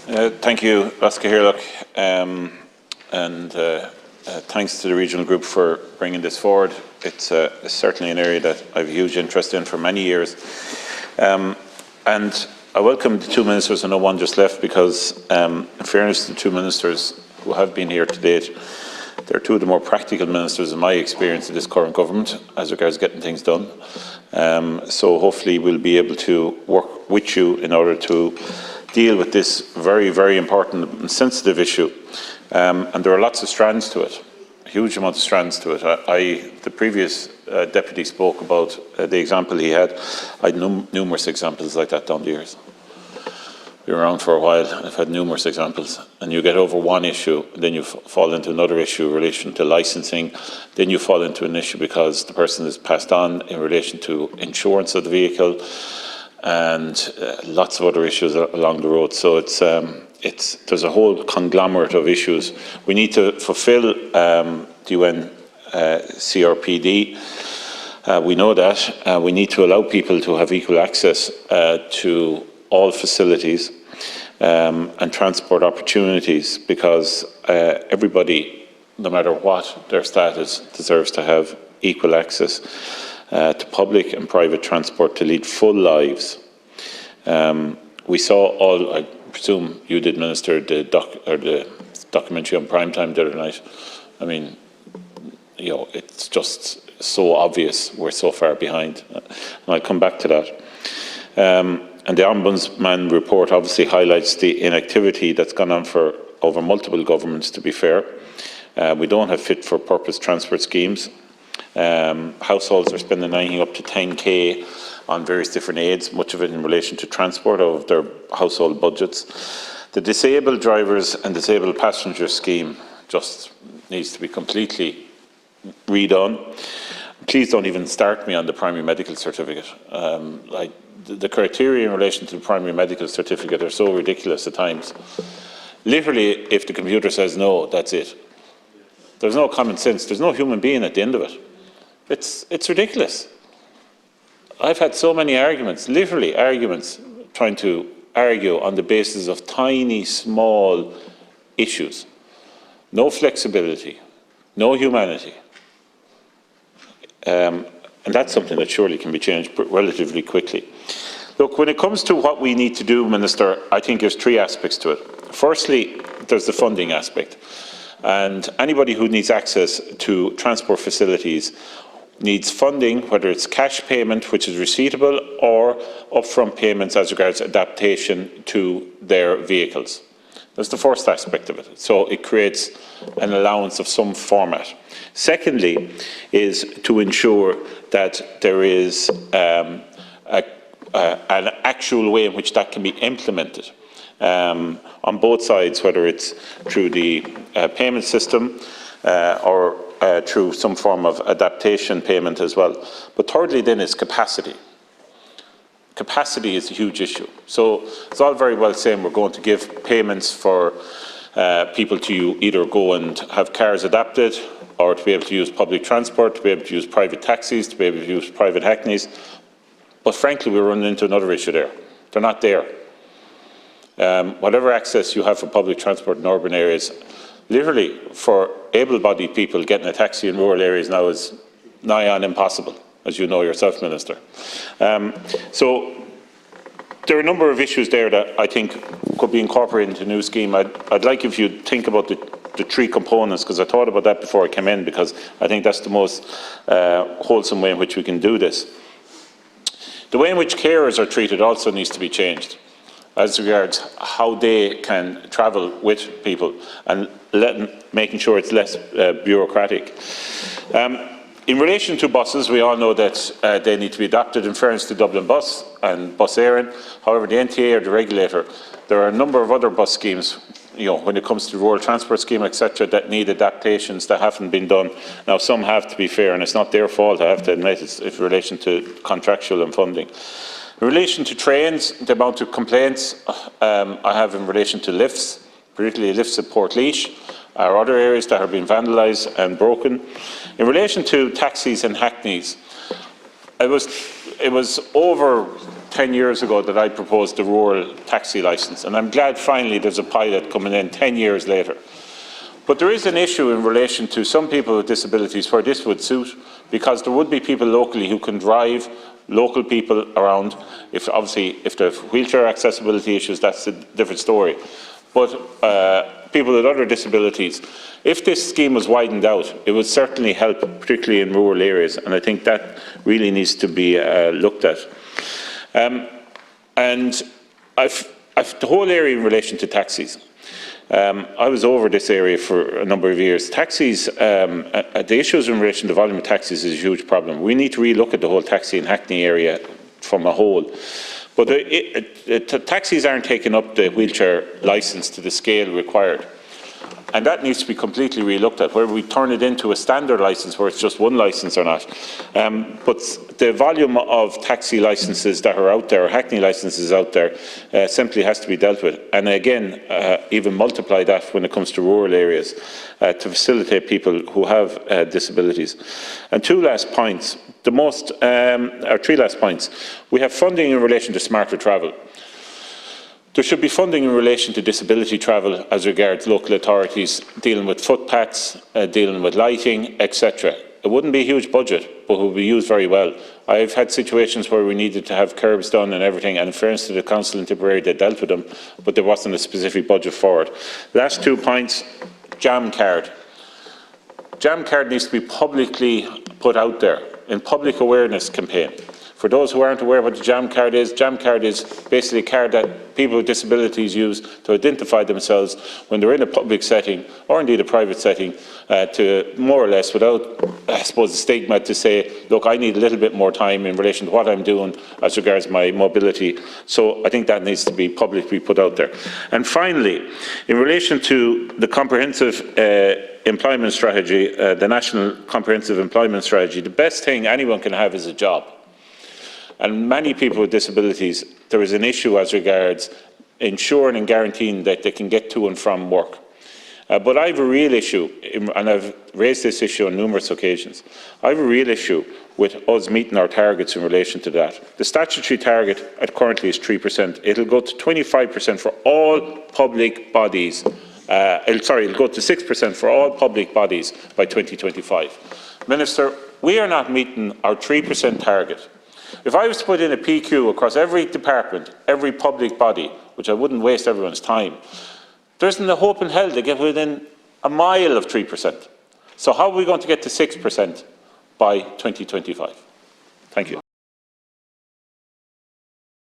Thank you, Oscar Hirlock, and thanks to the regional group for bringing this forward. It's certainly an area that I have a huge interest in for many years. And I welcome the two ministers. I know one just left because, in fairness to the two ministers who have been here to date, they're two of the more practical ministers in my experience of this current government as regards getting things done. So hopefully we'll be able to work with you in order to deal with this very, very important and sensitive issue. And there are lots of strands to it, a huge amount of strands to it. The previous deputy spoke about the example he had. I had numerous examples like that down the years. Been around for a while, I've had numerous examples, and you get over one issue, then you fall into another issue in relation to licensing, then you fall into an issue because the person is passed on in relation to insurance of the vehicle, and lots of other issues along the road. So there's a whole conglomerate of issues. We need to fulfil the UN CRPD. We know that. We need to allow people to have equal access to all facilities and transport opportunities, because everybody, no matter what their status, deserves to have equal access to public and private transport to lead full lives. We saw I presume you did, Minister, the documentary on prime time the other night. I mean, you know, it's just so obvious we're so far behind, and I'll come back to that. And the Ombudsman report obviously highlights the inactivity that's gone on for over multiple governments, to be fair. We don't have fit-for-purpose transport schemes. Households are spending anything up to 10k on various different aids, much of it in relation to transport of their household budgets. The disabled drivers and disabled passenger scheme just needs to be completely redone. Please don't even start me on the primary medical certificate. The criteria in relation to the primary medical certificate are so ridiculous at times. Literally, if the computer says no, that's it. There's no common sense. There's no human being at the end of it. It's ridiculous. I've had so many arguments, literally arguments, trying to argue on the basis of tiny, small issues. No flexibility, no humanity. And that's something that surely can be changed relatively quickly. Look, when it comes to what we need to do, Minister, I think there's three aspects to it. Firstly, there's the funding aspect. And anybody who needs access to transport facilities needs funding, whether it's cash payment, which is receivable, or upfront payments as regards adaptation to their vehicles. That's the first aspect of it. So it creates an allowance of some format. Secondly, is to ensure that there is an actual way in which that can be implemented on both sides, whether it's through the payment system or through some form of adaptation payment as well. But thirdly then is capacity. Capacity is a huge issue. So it's all very well saying we're going to give payments for people to either go and have cars adapted, or to be able to use public transport, to be able to use private taxis, to be able to use private hackneys. But frankly, we're running into another issue there. They're not there. Whatever access you have for public transport in urban areas, literally for able-bodied people, getting a taxi in rural areas now is nigh on impossible, as you know yourself, Minister. So there are a number of issues there that I think could be incorporated into a new scheme. I'd like if you'd think about the three components, because I thought about that before I came in, because I think that's the most wholesome way in which we can do this. The way in which carers are treated also needs to be changed as regards how they can travel with people, and making sure it's less bureaucratic. In relation to buses, we all know that they need to be adapted in fairness to Dublin Bus and Bus Éireann. However, the NTA, or the regulator, there are a number of other bus schemes, you know, when it comes to the rural transport scheme, etc., that need adaptations that haven't been done. Now, some have, to be fair, and it's not their fault, I have to admit, it's in relation to contractual and funding. In relation to trains, the amount of complaints I have in relation to lifts, particularly lifts at Portlaoise, or other areas that have been vandalised and broken. In relation to taxis and hackneys, it was over 10 years ago that I proposed the rural taxi licence, and I'm glad finally there's a pilot coming in 10 years later. But there is an issue in relation to some people with disabilities where this would suit, because there would be people locally who can drive local people around. Obviously, if they have wheelchair accessibility issues, that's a different story. But people with other disabilities, if this scheme was widened out, it would certainly help, particularly in rural areas, and I think that really needs to be looked at. And the whole area in relation to taxis. I was over this area for a number of years. Taxis, the issues in relation to volume of taxis is a huge problem. We need to relook at the whole taxi and Hackney area from a whole. But taxis aren't taking up the wheelchair licence to the scale required. And that needs to be completely relooked at, whether we turn it into a standard licence where it's just one licence or not. But the volume of taxi licences that are out there, or Hackney licences out there, simply has to be dealt with. And again, even multiply that when it comes to rural areas to facilitate people who have disabilities. And three last points. We have funding in relation to smarter travel. There should be funding in relation to disability travel as regards local authorities dealing with footpaths, dealing with lighting, etc. It wouldn't be a huge budget, but it would be used very well. I've had situations where we needed to have curbs done and everything, and in fairness to the council in Tipperary, they dealt with them, but there wasn't a specific budget for it. Last 2 points, jam card. Jam card needs to be publicly put out there in public awareness campaign. For those who aren't aware what the jam card is basically a card that people with disabilities use to identify themselves when they're in a public setting, or indeed a private setting, to more or less, without, I suppose, a stigma, to say, look, I need a little bit more time in relation to what I'm doing as regards my mobility. So I think that needs to be publicly put out there. And finally, in relation to the comprehensive employment strategy, the National Comprehensive Employment Strategy, the best thing anyone can have is a job. And many people with disabilities, there is an issue as regards ensuring and guaranteeing that they can get to and from work. But I have a real issue, and I've raised this issue on numerous occasions. I have a real issue with us meeting our targets in relation to that. The statutory target currently is 3%. It'll go to 25% for all public bodies. It'll go to 6% for all public bodies by 2025. Minister, we are not meeting our 3% target. If I was to put in a PQ across every department, every public body, which I wouldn't waste everyone's time, there isn't a hope in hell to get within a mile of 3%. So how are we going to get to 6% by 2025? Thank you.